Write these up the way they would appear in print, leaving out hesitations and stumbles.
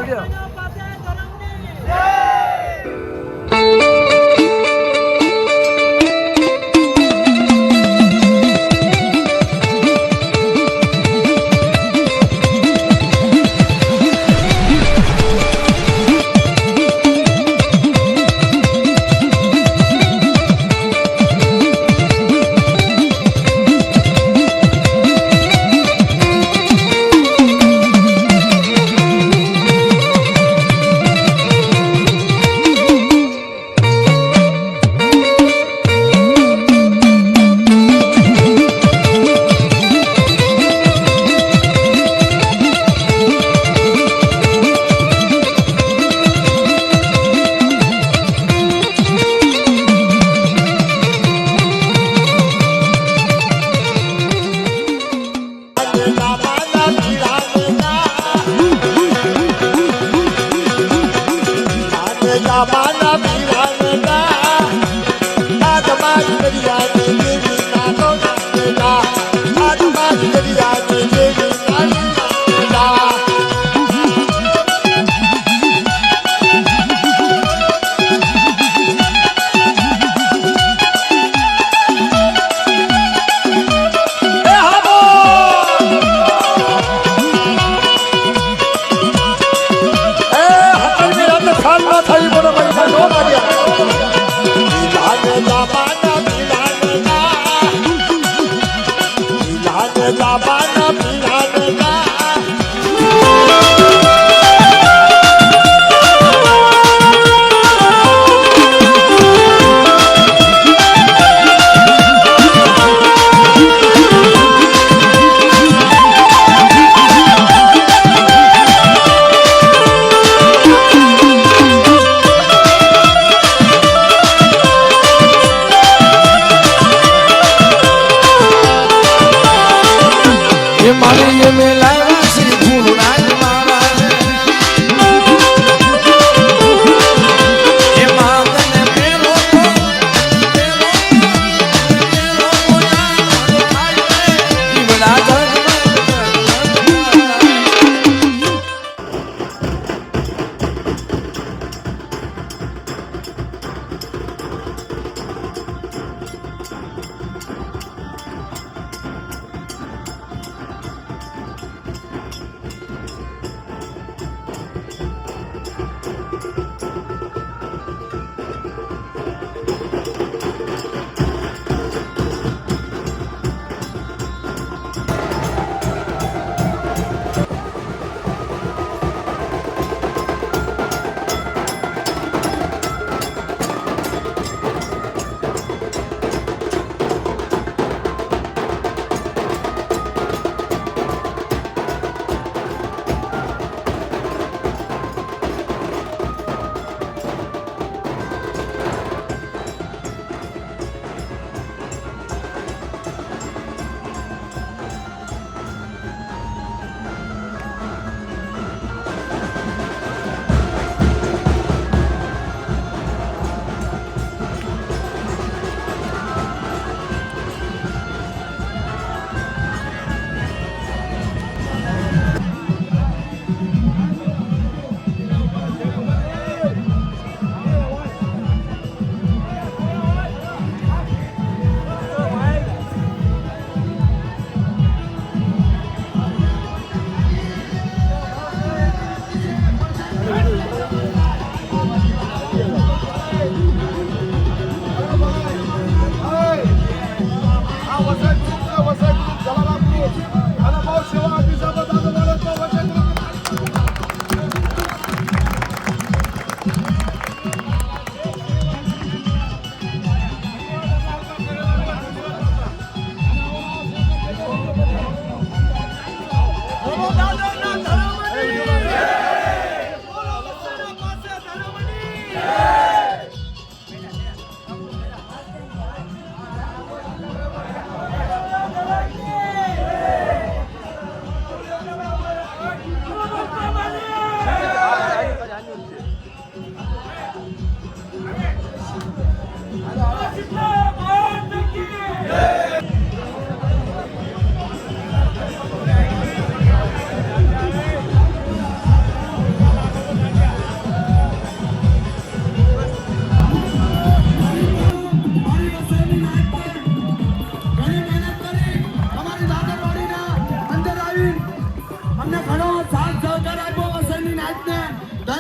બોલજો.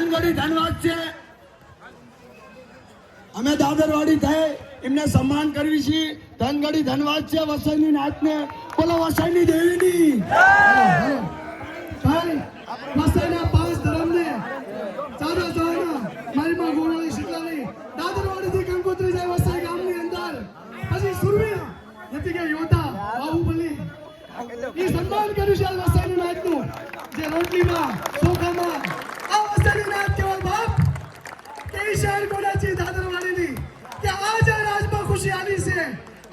ધનગઢી ધનવાદ છે અમે દાદરવાડી થઈ એમને સન્માન કરવી છે ધનગઢી ધનવાદ છે વસઈની નાતને બોલો વસઈની દેવીની વસઈના પાંચ ધર્મને સાદા સહાના મારી માં ગોળાની શીતલાની દાદરવાડી થી કંકોત્રી જાય વસઈ ગામની અંદર પછી સુરવીર જેથી કે યોધા બાહુબલી એ સન્માન કર્યું છે વસઈની નાતનું જે રોટલીમાં ચોખામાં આ વસઈની નાત કેવળ બાપ કે શહેર કોડાચી દાદરવાડીની કે આજ આ રાજમાં ખુશી આવી છે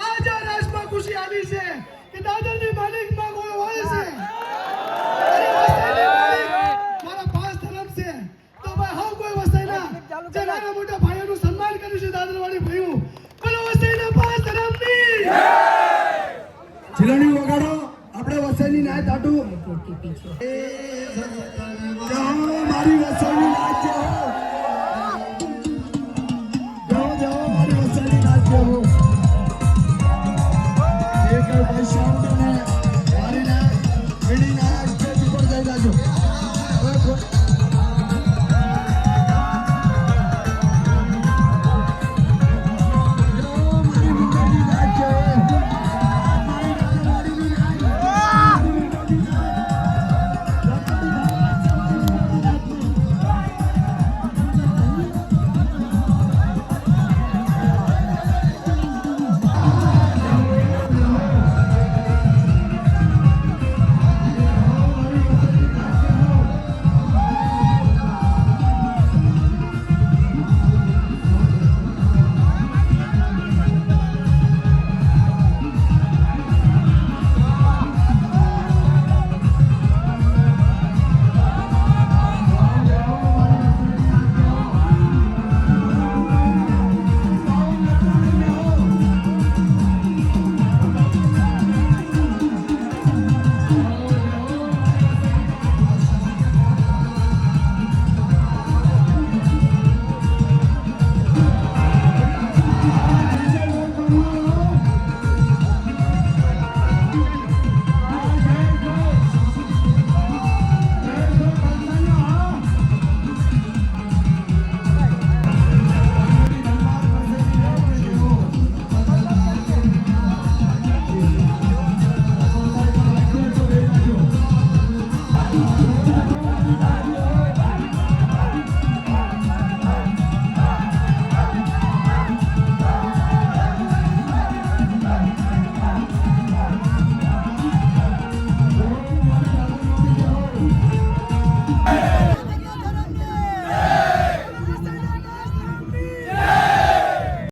આજ આ રાજમાં ખુશી આવી છે કે દાદરની માલિકમાં ગોળ વાળે છે મારા પાંચ ધર્મ છે તો ભાઈ હા કોઈ વસઈના જે નાના મોટા ભાઈઓનું સન્માન કર્યું છે દાદરવાડી ભાઈઓ બોલો વસઈના પાંચ ધર્મની ચિરાણી વગાડો આપણે વસઈની નાય તાટું મારી વસઈ